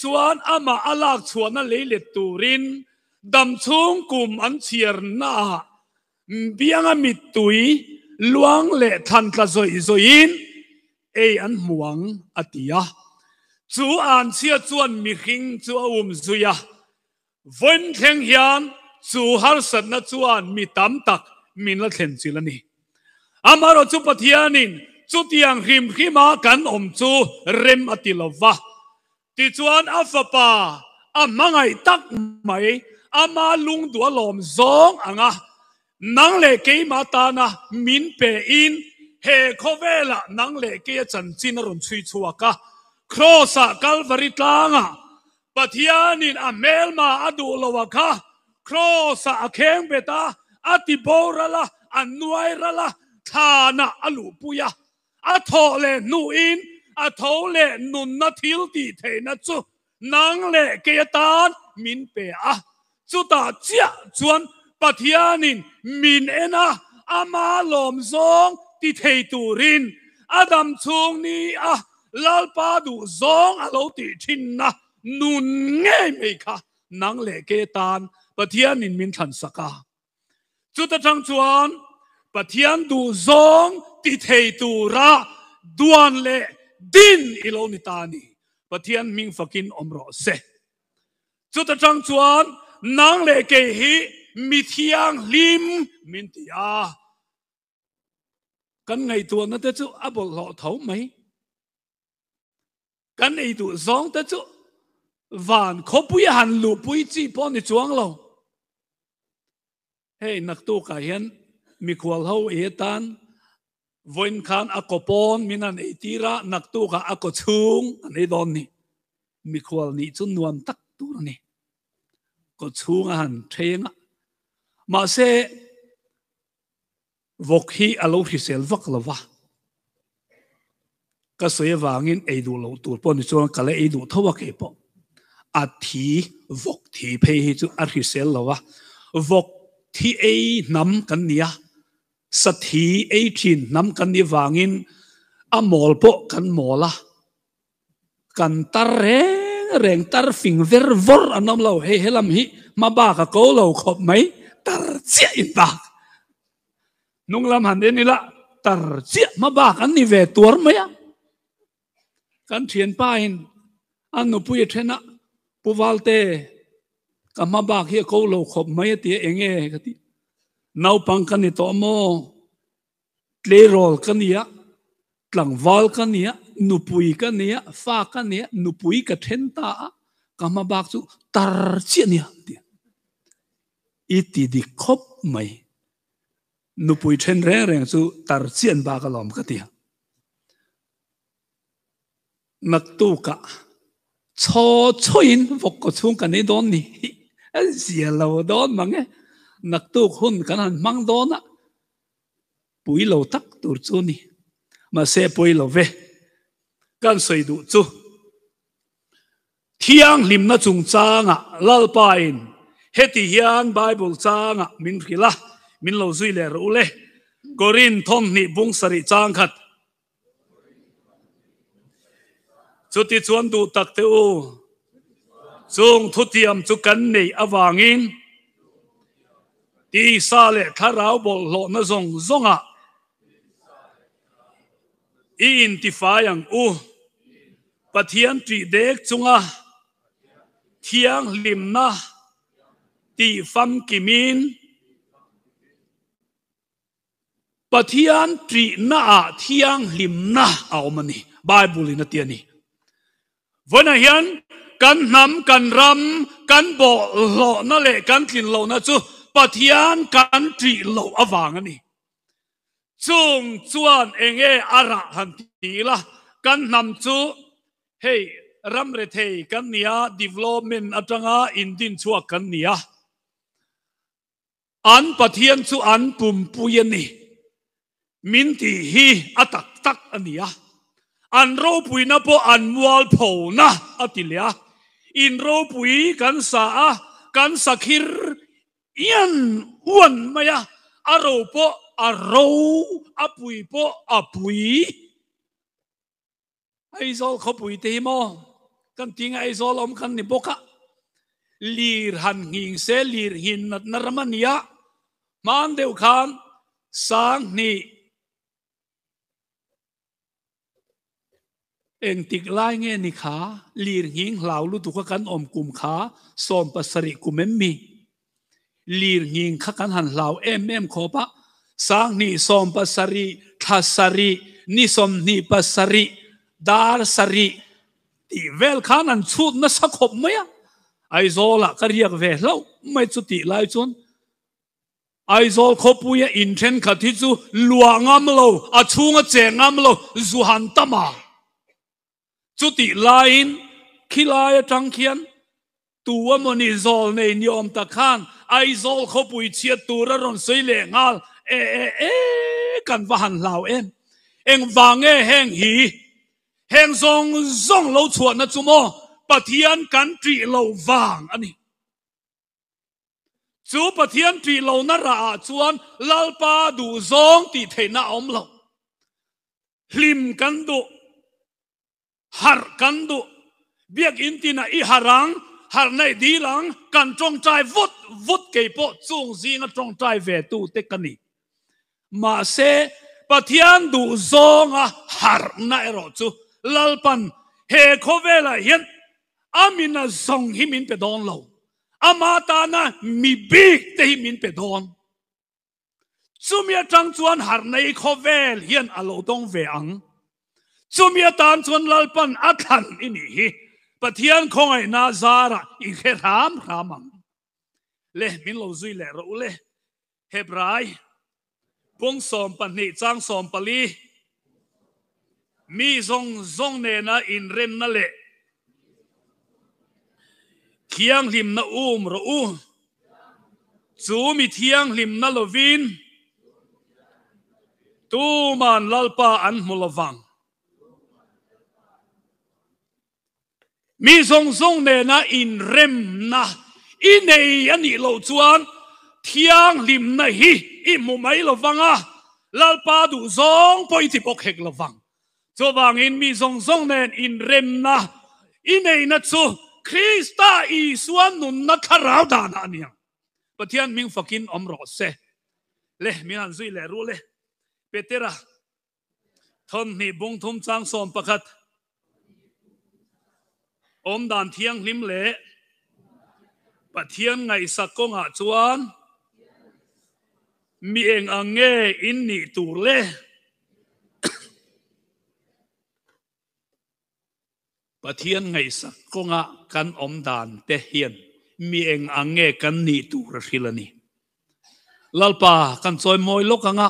chuan ama alak chuan a leilet turin dam chung kum an chiar na bianga mit tui luang le than tla zoin ei an muang atia chu an chia chuan mi hing chu zuya voin thleng hian chu har sat na chuan mi tam tak min la thlen chilani amaro chu pathianin chu tiang him hima kan chu rem atilova ti chuan afapa amangai tak mai ama lung dua lom zong anga nang le ke mata na min pe in he khovela nang le ke chan chin ron chui chuaka crossa calvary tlanga pathianin a melma adu lowaka crossa akheng beta ati borala anuairala thana alupuya athole nu in athole nun na thil ti theina chu nang le ke tan min pe a chu ta chia chuan pathianin min ena ama lom zong ti thei turin adam chung ni a lalpa du zong alo ti thin na nun nge me kha nang le ke tan pathianin min than saka chu ta chang chuan pathian du zong ti thei tu ra duan le din ilo ni tani pathian ming fakin omro se chu ta chang chuan nang le ke hi mi thiang lim min tia kan ngai tu na te chu abol lo thau mai kan ei tu zong te chu van khopui han lu pui chi pon ni chuang lo hey nak tu ka hian mi khwal ho e tan voin khan akopon minan e tira nak tu ka akochung an e don ni mi khwal ni chu nuam tak tu ni ko chung han thenga ma se vok hi alo hi sel vak lova ka soe wangin ei du lo tur pon ni chuan kala ei du thowa ke po a thi vok thi phe hi chu a hi sel lova vok thi ei nam kan nia sathi ei thin nam kan ni wangin a mol po kan mola kan tar reng tar fing ver vor anam lo he helam hi ma ba ka ko lo khop mai tar chia in ba nung lam han den ni la tar chia ma ba kan ni ve tur maya kan thian pa in an nu pui thena puwalte ka ma ba hi ko lo khop mai ti enge ka ti nau pang kan ni to mo tle rol kan ya tlang wal kan ya nupui kan ya fa kan ya nupui ka then ta ka ma bak chu tar chi nia ti iti di khop mai nupui then reng chu tar chien ba ka lom ka ti nak tu ka cho choin vok ko chung kan ni don ni a zia lo don mange nak tu hun kan han mang don a pui lo tak tur chu ni ma se pui lo ve kan soi du chu thiang lim na chung changa lalpa in heti hian bible changa min khila min lo zui le ro le korin thom ni bung sari chang khat chuti chuan du tak te u chung thutiam chu kan nei awangin ti sa le tharau bol lo na zong zonga in ti fa yang u pathian tri dek chunga thiang lim na ti fam kimin pathian tri na thiang lim na awmani bible in atiani vona hian kan nam kan ram kan bo lo na le kan tlin lo na chu pathian kan tri lo awang ani chung chuan enge ara han ti la kan nam chu hey ram re thei kan nia development atanga indin chu kan nia an pathian chu an pum puyani min ti hi atak tak ania an ro pui na po an mual pho na atilia in ro pui kan sakhir yan uan maya aro po aro apui po apui ai zo kho pui te mo กันจริงไอ้โซลอมกันนี่บอกะลีร์หันหิงเซลีร์หินนัดนรมันยะมันเดียวกันสังนี่เองติกไล่เงี้ยนี่ขาลีร์หิงเหล่าลุตุกกันอมกุมขาสอมปัสริกุมเอ็มมีลีร์หิงขกันหันเหล่าเอ็มขอปะสังนี่สอมปัสริทัสรินิสมนี่ปัสริดาร์สริที่เวลขานันชุดนัสขบไหมอะไอโซล่ะก็เรียกเวลแล้วไม่จุติไล่จนไอโซลขบุยอินเทนขัดที่จูลวงามโลอาชูงเจงามโลจูหันตมาจุติไลน์ขีลายจังเขียนตัวมันอิโซลในนิยมตะขานไอโซลขบุยเชียตัวรอนสวยเล่งาลกันว่าหันเหล่าเอ็งวางแห่งหีแห่งทรงเราชวนนะจุโมปะเทียนกันตรีเราวางอันนี้จูปะเทียนตรีเรานราชวนลลปาดูซองตีเทน่าอมเราลิมกันดูหาร์กันดูเบียกอินตินาอีหารังหาร์ในดีหลังกันจงใจวุดเก็บจุงซีนจงใจเวตูเตกันนี่มาเซปะเทียนดูซองหาร์ในรถจูลลปันเฮโคเวลาเห็นอามินาซองหิมินเปดอนเราอามาตานะมีบิ๊กเตหิมินเปดอนจุมีจังจวนหาร์ในโคเวลเห็นอโลดงเวอังจุมีตานจวนลลปันอัตันอินี่ปะเทียนคงไอนาซาระอีกรามมังเล่มินโลซุยเล่รู้เล่เฮบรายปุงสอมปันนี่จังสอมปลีมีซงเนนะอินเรมนั่นแหละเทียงลิมนะรู้จูมีเทียงลิมนะลวินตูมันลลปาอันมุลวังมีซงเนนะอินเรมนะอินเนยันนี่โลจวนเทียงลิมนะฮีอิมุไม่ลวังลลปาดูซงปอยที่ปกเฮกลวังจูบางอินมีซงเนนอินเรมนะอินเนนัทซูคริสต์อีสวนนุนนักข่าวด่านานี่ปะเทียนมิงฟักินอมรสเซเล่มินันซุยเล่รู้เล่เปเตระทนนี่บุงทุมจังสมประคัดอมดานเทียงลิมเล่ปะเทียนไงสักกงอาจวนมีเองอังเงอินนี่ตูเล่ปะเทียนไงสักกงอากันอมดานเตเฮียนมีเองอังเงกันนี่ตูระชิลนี่ลลปากันซอยมอยลกงะ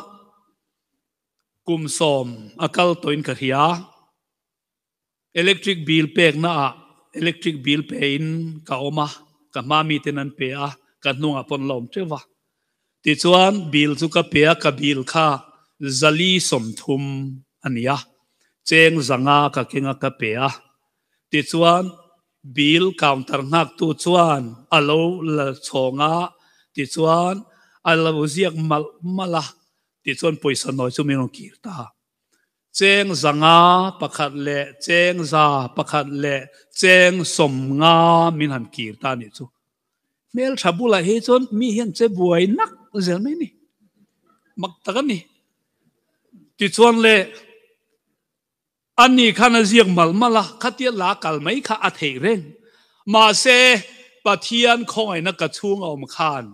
กุมสอมอากาลตัวอินกะเฮียอิเล็กทริกบิลเปกนะอิเล็กทริกบิลเปอินกะอมากับมามีเทนันเปียกันนุ่งปนลมเทวะติดส่วนบิลสุกเปียกับบิลข้าจลีสมทุมอันนี้เจงจังอากับเกงกับเปียติดส่วนบิลคาวน์เตอร์นักตัวส่วนอโลละชงาติดส่วนอโลเซียกมาละติดส่วนป่วยสนอยสุมิโนกีร์ตาเจงจังอาประคัดเละเจงซาประคัดเละเจงสมงามินหันกีร์ตานี่จูเมลชาบุลาเฮจนมีเห็นเจ็บวยนักเจลไม่นี่มักตะกันนี่ติดส่วนเละอันนี้ข้านาเซียงมัลมาละขัดเยลากัลไม่ข้าอัฐเร่งมาเซปะเทียนคอยนักกระช่วงอมขาน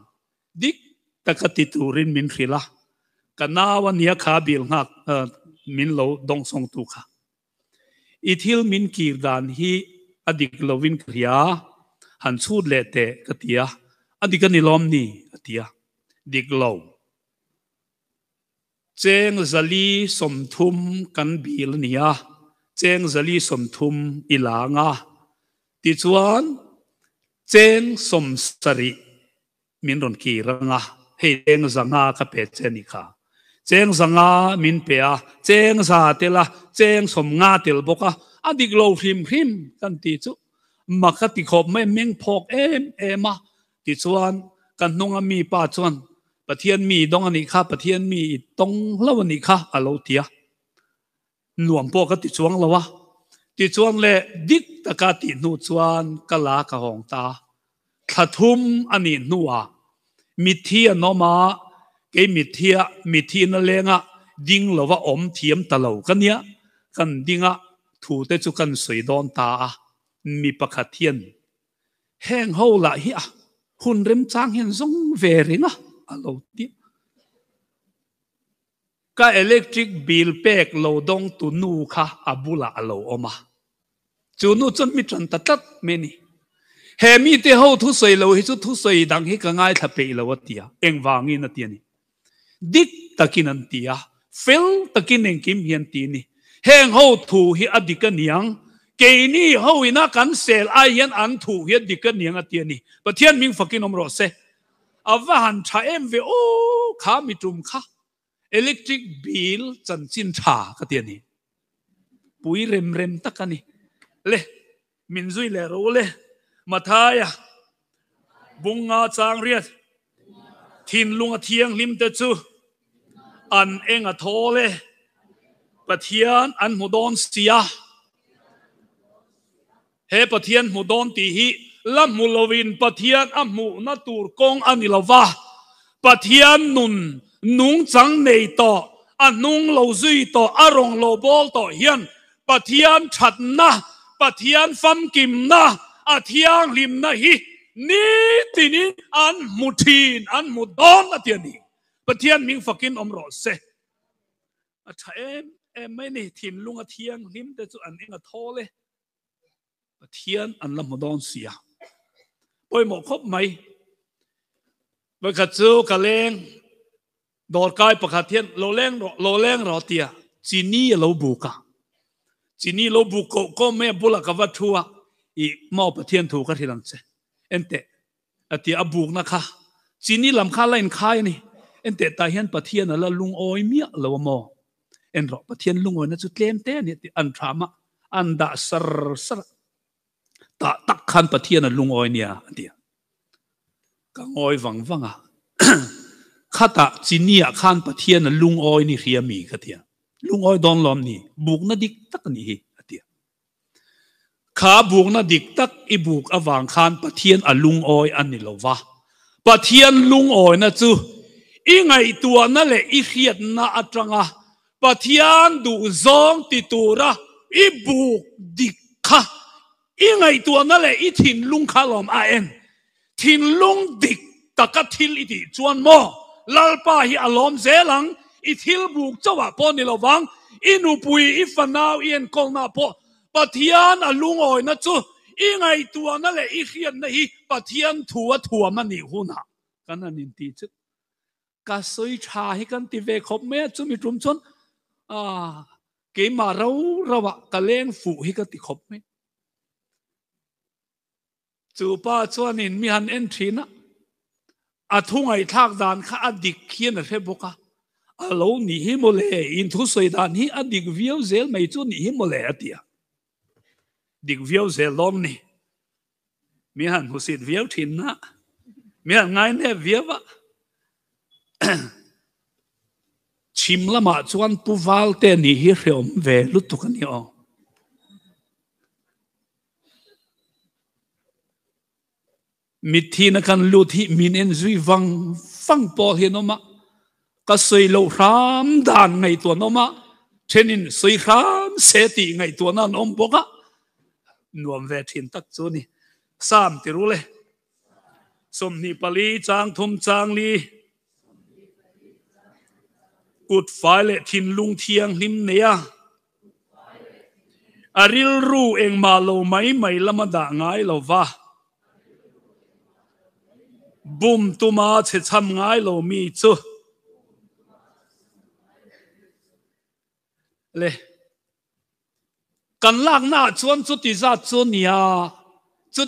ดิกตะกติตูรินมินฟิละกันนาวันนี้ข้าบิลหักมินโลดงทรงตุค่ะอิทิลมินกีร์ดานฮีอดิกโลวินคริยาหันสูดเลเตกติยาอดิกันนิลอมนี่กติยาดิกโลเจงจลีสมทุมกันบิลเนียเจงจลีสมทุมอิลางาติจวนเจงสมสริมินรอนกีรังาเฮเจงจังากะเปเจนิคาเจงจังามินเปียเจงซาเตละเจงสมงาเตลบกะอดิกโลพริมกันติจุมักติขบไม่เมงพอกเอมาติจวนกันนงมีปาจวนปะเทียนมีดงอันนี้ค่ะปะเทียนมีตรงเล่าวันนี้ค่ะอโลเทียหน่วงพวกก็ติดช่วงแล้ววะติ ti chuan le dik taka ti nu chuan kala ka hong ta thathum ani nuwa mithia noma ke mithi na lenga ding lova om thiam talo kania kan dinga thu te chu kan soidon ta mi pakhathian heng ho la hi hun rem chang hen zong ve ringa alo ti ka electric bill pek lo dong tu nu kha abula alo oma chu nu chon mi tran tatat meni he mi te ho thu soi lo hi chu thu soi dang hi ka ngai thape lo tia engwangi na tiani dik takin an tia fel takin eng kim hian ti ni heng ho thu hi adika niang ke ni ho ina kan sel ai hian an thu hi adika niang atiani pathian ming fakin omro se awahan tha em ve o kha mi tum kha electric bill chan chin tha ka tiani pui rem rem takani le min zui le ro le mathaya bunga chang riat thin lunga thiang lim te chu an enga thole pathian an mudon sia he pathian mudon ti hi lam mulovin pathian amu na tur kong anilova pathian nun nung chang nei to anung lo zui to arong lo bol to hian pathian that na pathian fam kim na athiang lim na hi ni tinin an muthin an mudon atiani pathian ming fakin omro se atha em mai ni thin lunga thiang lim te chu an enga thole pathian an lam mudon sia poi mo khop mai ba kha chu kaleng dor kai pakhathian lo leng ro tia chini lo buka chini lo buko ko me bula ka wathua i mau pathian thu ka thilang che ente ati abuk na kha chini lam kha lain khai ni ente ta hian pathian ala lung oi mi lo mo en ro pathian lung oi na chu tlem te ni ti an thama an da sar ta tak khan pathian a lung oi nia atia ka ngoi wanga khata chinia khan pathian a lung oi ni riami khatia lung oi don lom ni buk na dik tak ni hi atia kha buk na dik tak i buk awang khan pathian a lung oi ani lova pathian lung oi na chu i ngai tua na le i khiat na atanga pathian du zong ti tura i buk dik kha i ngai tua na le i thin lung khalom a en thin lung dik taka thil iti chuan mo lalpa hi alom zelang i thil buk chawa po ni lowang inu pui i fanau ien kolna po pathian alung oi na chu i ngai tua na le i khian na hi pathian thua mani huna kan anin ti chu ka soi tha hi kan ti ve khop me chu mi tum chon ke ma rau rawa kaleng fu hi ka ti khop me chu pa chuan in mi han en thina athungai thak dan kha adik khian a reboka alo ni hi mole in thu soi dan hi adik viau zel mai chu ni hi mole atia dik viau zel lom ni mi han husit viau thin na mi han ngai ne viawa chim lama chuan puwal te ni hi hreom ve lutuk ani o mithi na kan luthi min en zui wang fang po hi no ma ka soi lo ram dan ngai to no ma chenin soi ram se ti ngai to na nom boka nuam ve thin tak chu ni sam ti ru le som ni pali chang thum chang li kut fai le thin lung thiang lim neya aril ru eng ma lo mai lama da ngai lo wa bum tuma che cham ngai lo mi chu le kan lak na chuan chu ti za chu nia chu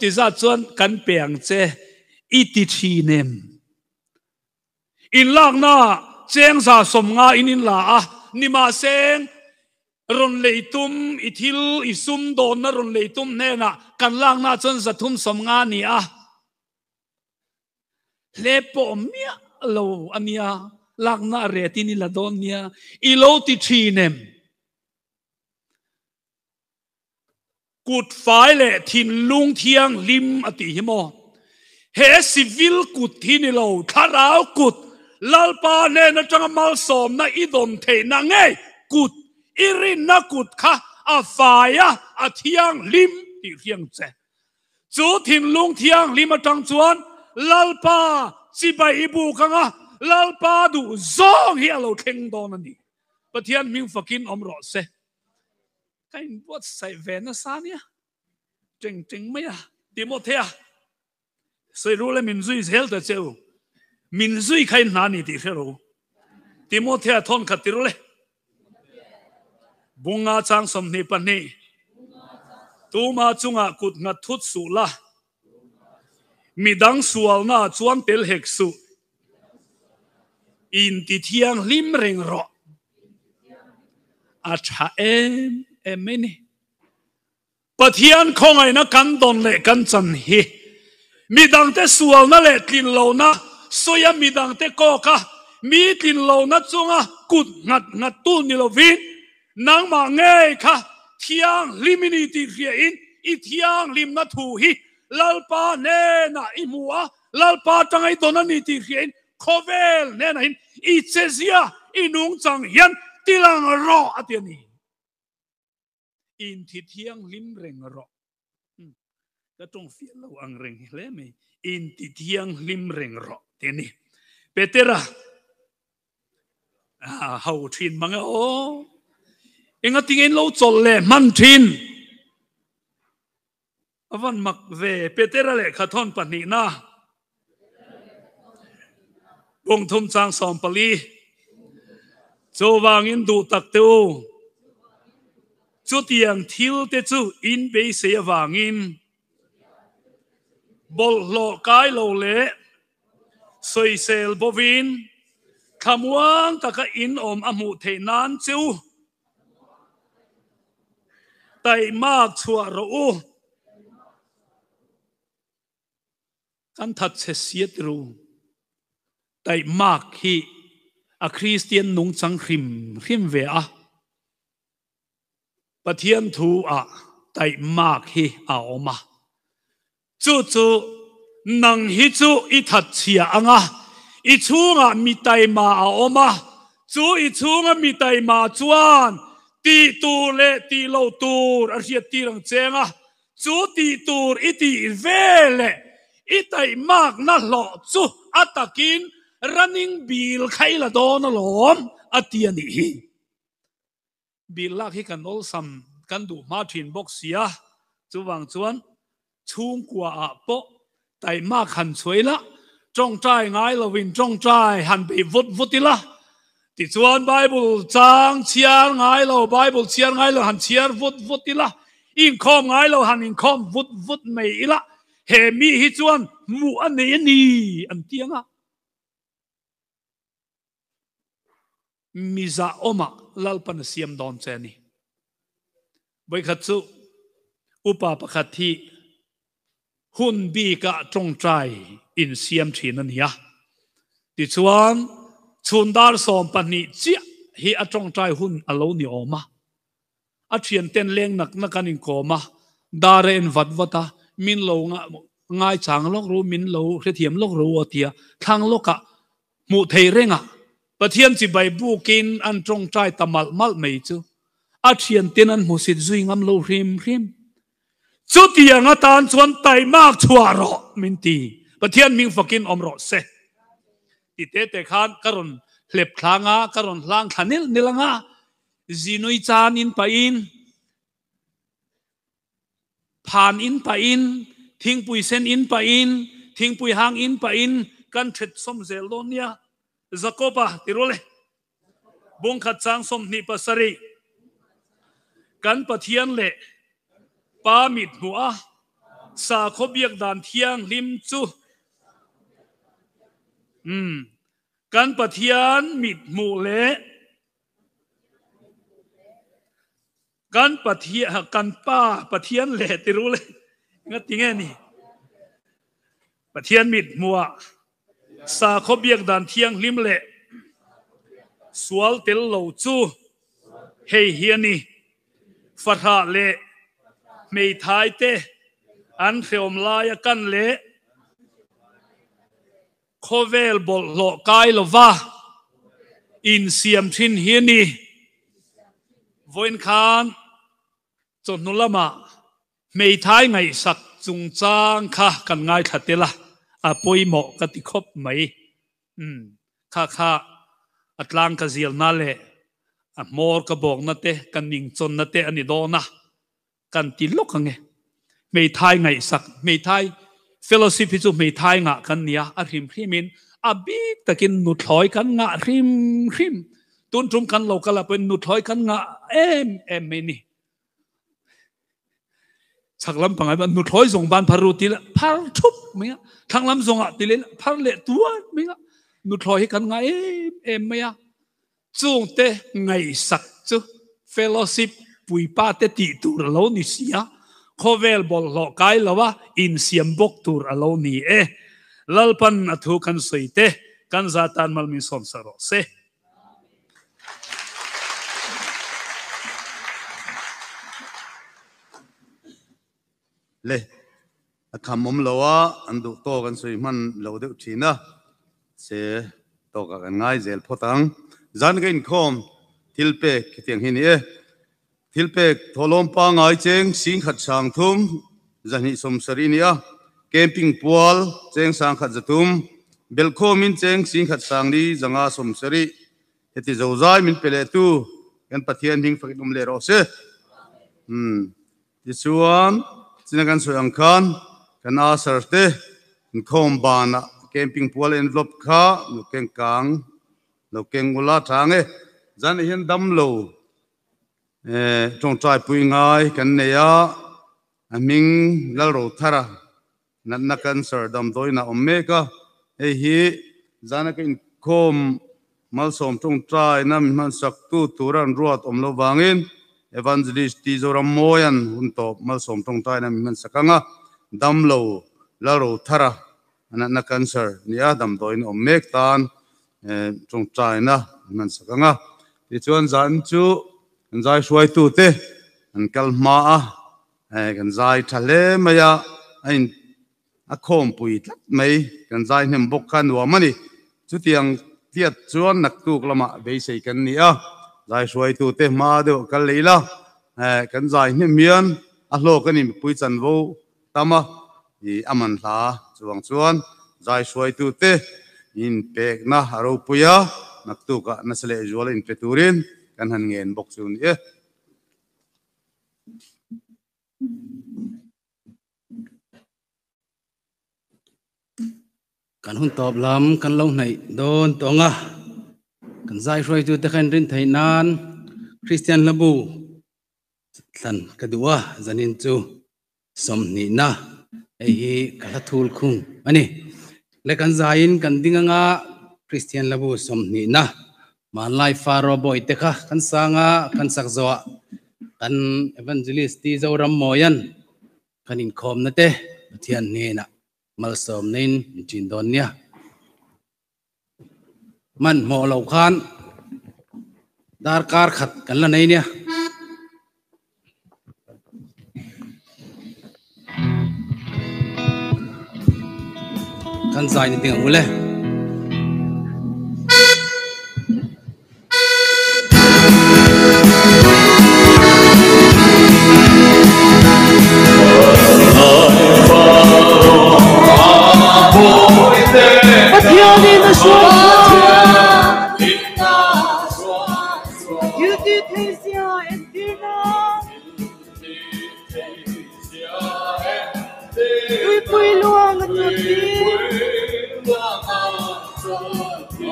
ti za chuan kan peng che i ti thi nem in lak na cheng sa som nga inin la ni ma seng ron leitum i thil i sum don na ron leitum ne na kan lak na chuan za thum som nga ni lepo mia lo ania lakna retini la donia i lo ti thinem กุดฝ่ายเลยทินลุงเทียงลิมอติหิโมเฮสิวิลกุดที่นี่เราทาราวกุดลลปาเนนะจังมัลสอมนะอีดอนเทนังเงกุดอิรินนะกุดค่ะอาฝ่ายอาเทียงลิมที่เทียงเจจูทินลุงเทียงลิมจังจวนลลปาสิไปอีบูกังลลปาดูซองเฮียเราเข่งดอนนี่ปะเทียนมิงฟักินอมรอเซใครวัดใส่แหวนนะซาเนี่ยจริงไหมติโมเธียสวยรู้เลยมินซุยเซลแต่เจ้ามินซุยใครนานี่ติเทโรติโมเธียทนขัดติรู้เลยบุงอาจางสมนิปันนี่ตูมาจุงอากุดงัดทุดสุละมีดังสวลน่าจวนเตลเฮกสุอินติเทียงลิมเริงรออาชาเอ็มไม่นี่ปะเทียนคงไงนะกันดอนเละกันจันฮีมีดังเตสวลนั่นแหละกินเหล่านะสวยมีดังเตโกกะมีกินเหล่านะจงกุดงัดตู้นี่เราวินนางมาเงยค่ะเทียงลิมินิติเรียนอีเทียงลิมนัทูฮีลลปาเนน่ะอิมัวลลปาจังไอตัวนั้นนิติเรียนโคเวลเนน่ะอีเซเซียอีนุงจังยันติลังรออัตยนีอินทิเทียงลิมเริงรอก็ต้องเสียเราอังเริงเลยไหมอินทิเทียงลิมเริงรอเดี๋ยวนี้เปเตระเฮาทินมังโอเอ็งติงเอ็นเราจดเลยมันทินวันมักเวเปเตระเลยขัดทอนปนีนะบงทุมจางสอมปลีโจวางอินดูตักเตวจุดยังทิลเตจูอินเบเสียวางอินบอลโลกายโลเล่สวยเซลบวินคำว่างตะกอินอมอมุเทนันจูไตมากชัวรูกันทัดเสียดรูไตมากฮีอะคริสเตียนนุงจังริมเวอะปะเทียนทูไตมากฮีอมาจู่นังฮิจูอิทัดเชียงอิชูงมีไตมามาจู่อิชูงมีไตมาจวนตีตูเลตีโลตูรอาเซียตีรังเจงจู่ตีตูรอิตีเวเลอิไตมากนั่นหล่อจู่อัตกินrunning bill ใครละโดนหลอมอัตยานีบิลลักให้กันโอลซัมกันดูมาทินบอกเสียจู่วางจวนชุ่งกว่าปะแต่มากหันสวยละจงใจง่ายละวินจงใจหันไปวุดละติดส่วนไบเบิลจางเชียร์ง่ายละไบเบิลเชียร์ง่ายละหันเชียร์วุดละอินคอมง่ายละหันอินคอมวุดไม่ละเฮมีฮิจวนมูอันนี้อันเตียงมิซาอมาลลปันเสียมดอนเจนี่ใบขัดสุอุปปขัดที่หุ่นบีกะจงใจอินเสียมทีนันยะดิชวนชุนดาร์สอมปันนี้เจียฮีอจงใจหุ่นอโลนิอมาอาเชียนเต้นเลี้ยงนักกันอินโคมาดาเรนวัดมินโลง่ายจางโลกรู้มินโลเทียมโลกรู้อเทียทางโลกะมุเทเรงปะเทียนจิใบบูกินอันจงใจตะมัลไม่จูอาเชียนเต้นอันมุสิตซุยงามโลริมจุดยังตานชวนไตมากชัวรอมินตีปะเทียนมิงฟักินอมรอเซติเตเตขานกรณเล็บคลางกรณลางขันนิลงาจีนุยจานอินไปอินผ่านอินไปอินทิ้งปุยเซนอินไปอินทิ้งปุยหางอินไปอินกันเท็ดสมเซลโลเนียสกปะติโรเลบงขัดจางสมนิปัสรีกันปะเทียนเละปามิดหัวสาขบเบียกดานเทียงลิมจูกันปะเทียนมิดหมูเละกันปะเทียกันป้าปะเทียนเละติรู้เลยงั้นติงไงนี่ปะเทียนมิดมัวสาขบเบียกดานเทียงลิมเละสวลเตลโลจูเฮียนี่ฟาราเละ mei thai te an feom lai kan le khovel bol lo kai lova in siam thin hiani voin khan chon nulama mei thai ngai sak chung chang kha kan ngai thatela a poimo ka ti khop mai kha atlang ka zil na le a mor ka bok na te kan ning chon na te ani do na kan ti lok ange mei thai ngai sak mei thai fellowship hi chu mei thai nga kan nia a hrim hrimin a big takin nu thloi kan nga hrim tun trum kan lo kala pen nu thloi kan nga em me ni chaklam pangai ban nu thloi zong ban pharu ti la phar thup me thanglam zonga ti le phar le tua me nu thloi kan nga em me ya chung te ngai sak chu fellowship pui pa te ti tur lo ni sia khovel bol lo kai lawa in siam bok tur alo ni lalpan athu kan soite kan zatan mal min som saro se le akhamom lawa andu to kan soi man lo de thina se to ka kan ngai zel photang zan gain khom thilpe khitiang hin thilpe tholom pa ngai cheng sing khat sang thum zani som sarinia camping pual cheng sang khat zatum belkho min cheng sing khat sang ni zanga som sari heti zozai min pele tu kan pathian ding fakitum le ro se tisuan sinagan soyang khan kan asarte khom bana camping pual envelope kha nukeng kang nukeng ula thange zan hian dam lo trong trai pui ngai kan neya aming lalro thara na cancer dam doina omeka hi zana kin khom malsom trong trai nam man sak tu turan ruat omlo wangin evangelist ti zoram moyan hunto malsom trong trai nam man sakanga damlo laro thara na cancer nia dam doin omek tan trong trai na man sakanga ti chuan zan chu zai suai tu te an kalma kan zai thale maya ain a khom pui tlat mai kan zai nem bok khan wa mani chu tiang tiat chuan nak tu klama be sei kan ni zai suai tu te ma do kal leila kan zai nem mian a hlo kan ni pui chan vo tama i aman hla chuang chuan zai suai tu te in pek na aro puya nak tu ka nasle jual in peturin kan han ngen bok chun kan hun top lam kan lo nei don tonga kan zai roi tu te khan rin thai nan Christian labu tlan kadua zanin chu som ni na hi kala thul khung ani le kan zain kan dinganga Christian labu som ni na man lai faro boy te kha kan sanga kan sak zoa kan evangelist ti zoram moyan kan in khom na te thian ne na mal som nin chin don nia man mo lo khan dar kar khat kan la nei nia kan zai ni ting ule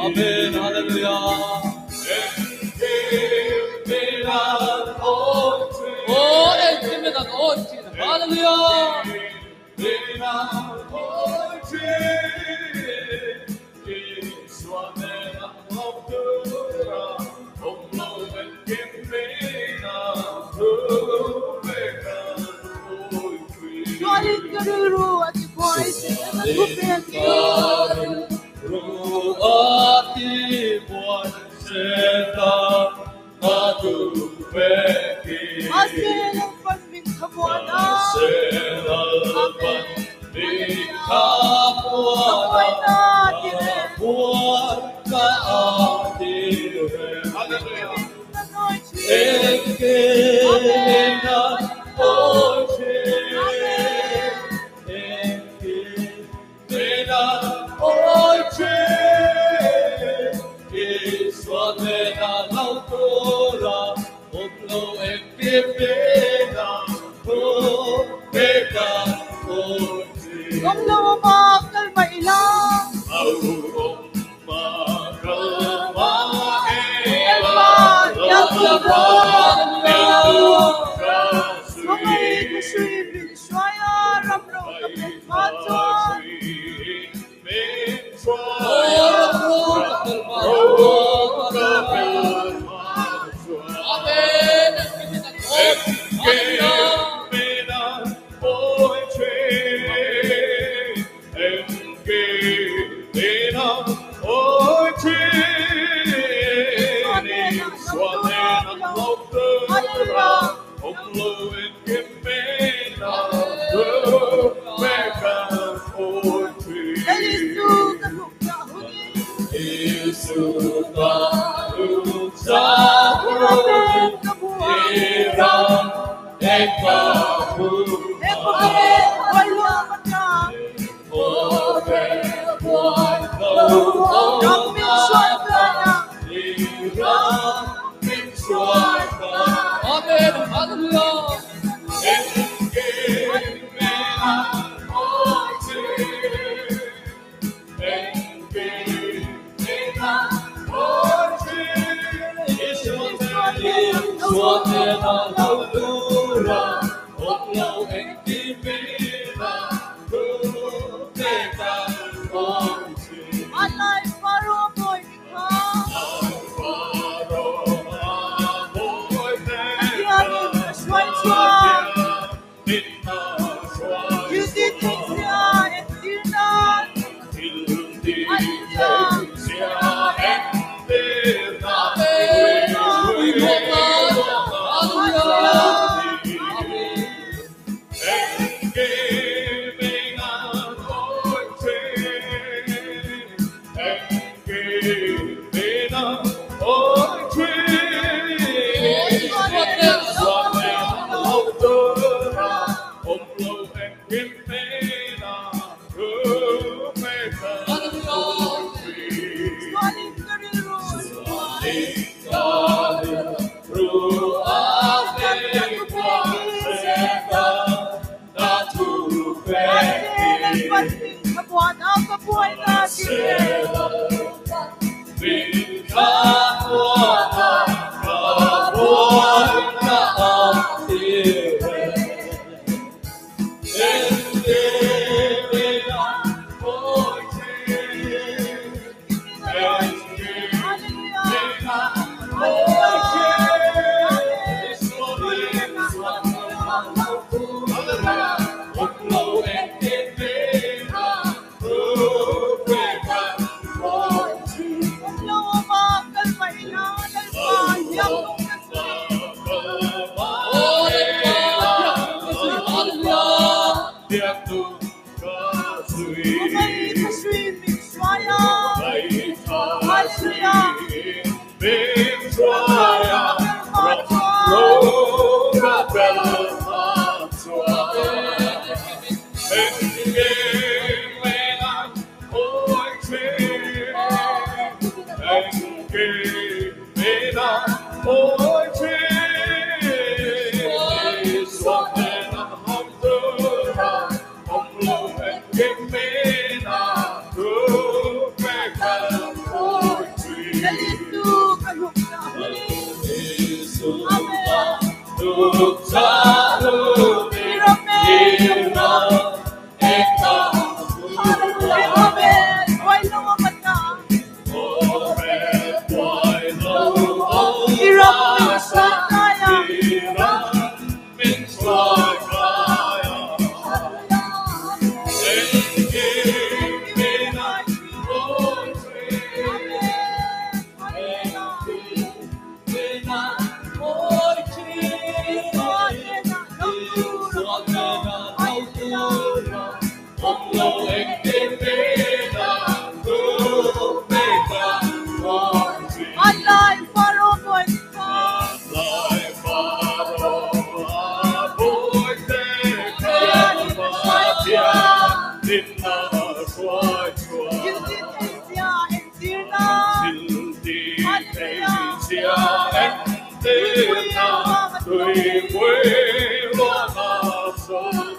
Amen, hallelujah. Oh, hallelujah. Amen. Ông lâu mà cơn vậy lo em mà nhớ thương có ngày cứ suy bị xoay rầm rộ tập đến phát cho Tùy quê lo mà sống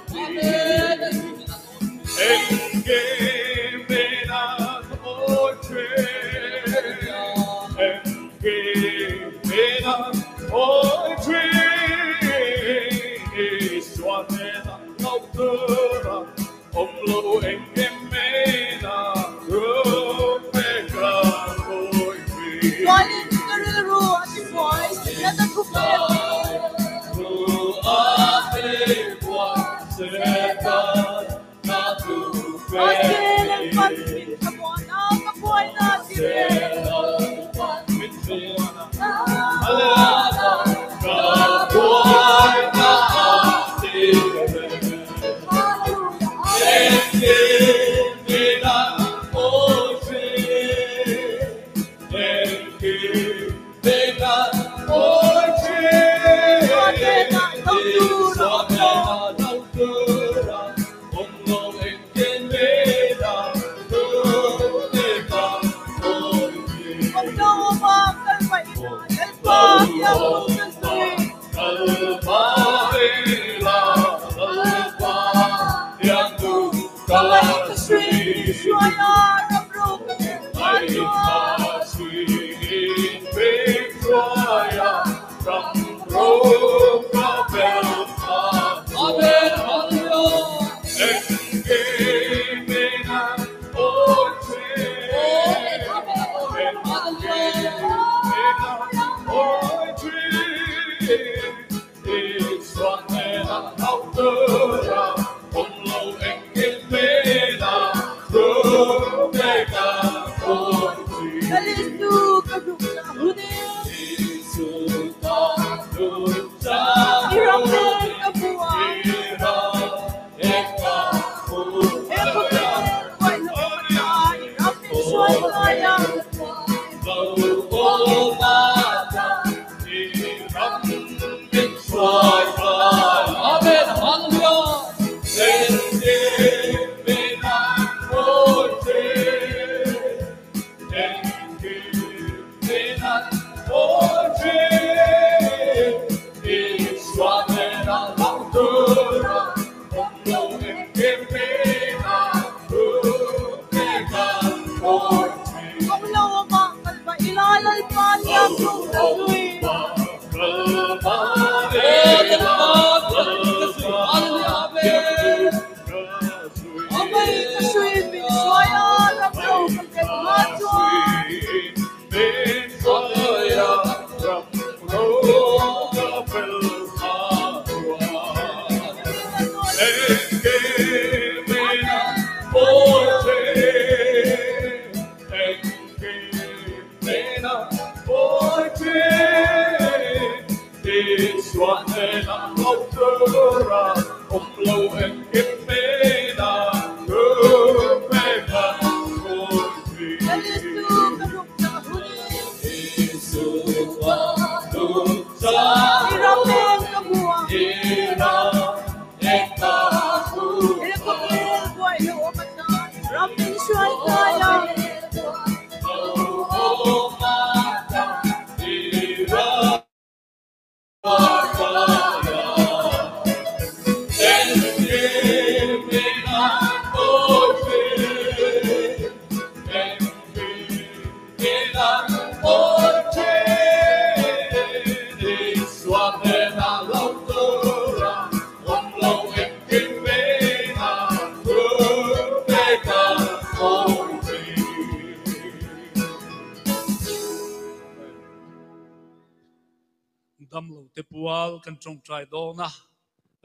dam lo te pual kan trong trai do na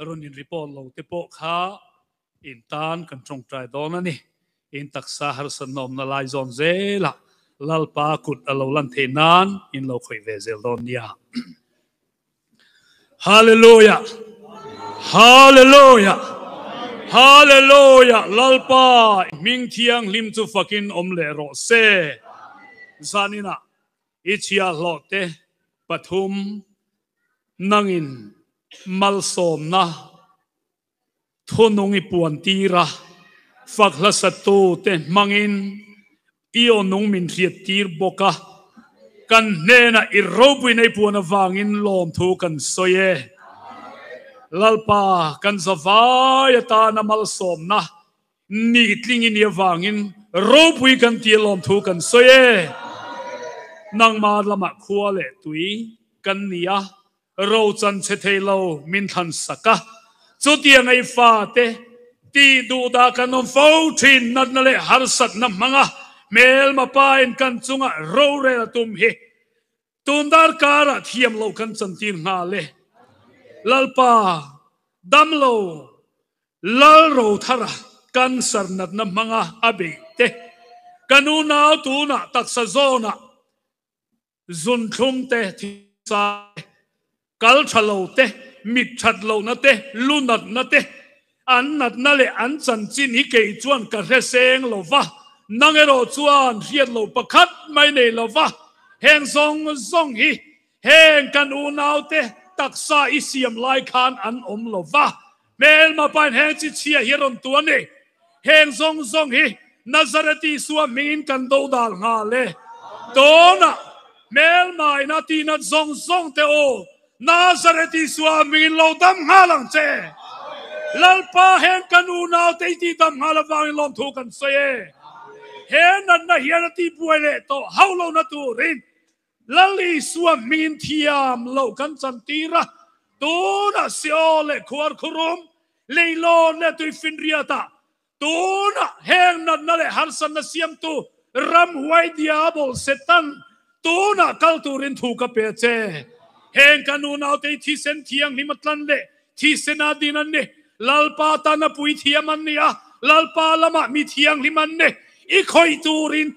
ron in report lo te po kha in tan kan trong trai do na ni in taksa har san nom na lai zon zela lalpa kut alo lan the nan in lo khoi ve zel don nia hallelujah hallelujah hallelujah lalpa ming thiang lim chu fakin om le ro se zanina ichia lote pathum nangin malsom na thonongi puan tira fakla satu te mangin iyo nung min riat tir boka kan nena irobui nei puan awangin lom thu kan soye lalpa kan zavaya ta na malsom na ni itlingin yawangin robui kan ti lom thu kan soye nang ma lama khuale tui kan nia ro chan che thelo min than saka chu tiang ai fa te ti du da kan on fo thin nat na le har sat na manga mel ma pa en kan chunga ro re tum hi tundar kara thiam lo kan chan tin nga le lalpa dam lo lal ro thara กันสรนัดนมังอาเบเตกันูนาตูนาตักษะโซนาจุนทุมเตทิสากัลชะโลเตมิดชัดโลนาเตลุนัดนาเตอันนัดนั่นแหละอันจันจินฮิเกยจวนกระเซงโลวะนังเอโรจวนเรียดโลประคัดไม่เนโลวะแห่งทรงฮีแห่งกันอูนาวเตตักษาอิเสียมลายคานอันอมโลวะเมลมาไปแห่งจิตเชียฮิรอนตัวนี้แห่งทรงฮีนาซาเรตีสวามีนกันโดดาลงาเลตัวน่ะเมลมาอินาทีนัดทรงเตโอนาซาเรตีสวามีนโลดัมงาลังเจลัลปาแห่งกันอูนาวเตตีดัมงาลฟังลมทุกันเซเห็นนั่นนะเฮียนที่ป่วยเลยโตเฮาโลนัตูรินลลิสวามีนที่ยามโลกันจันตีระตัวน่ะเสียวเลยขวารครุมเลยโลเนี่ยตุยฟินเรียตาตัวน่ะแห่งนั่นนั่นแหละฮันสันนัสยามตัวรำไว้ดิอาบอลเซตันตัวน่ะกัลตูรินถูกกับเปเจแห่งกันอูนาวเตที่เซนเทียงนิมัตลันเล่ที่เซนาดินันเน่ลัลปาตานาปุยเทียมันเนี่ยลัลปาละมะมีเทียงลิมันเน่อีคอยตูริน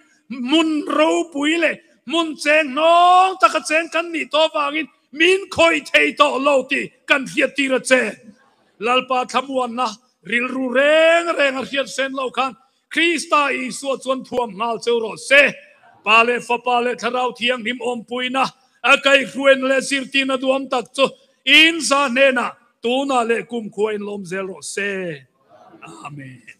มุนรูปุยเล่มุนเจงน้องตะกะเจงกันนี่ตัววางินมินคอยเทยโตโลตีกันเฟียตีระเจลัลปาทำวันนะริลรูเรงเฮียเซนโลกันคริสตาอีสวดจวนทวมงาเจอโรเซปาเลฟปาเลทาราวเทียงนิมอมปุยนะอาไกครวนเลสิรตินาดวมตักโจอินซาเนนะตูนาเลกุมควยลมเซโรเซอาเมน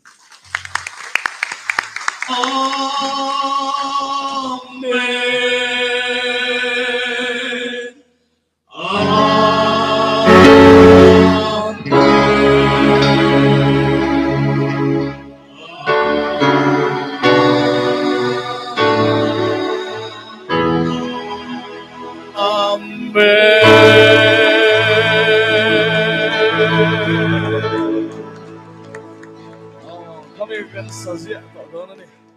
Kami akan saja tak tahu ni.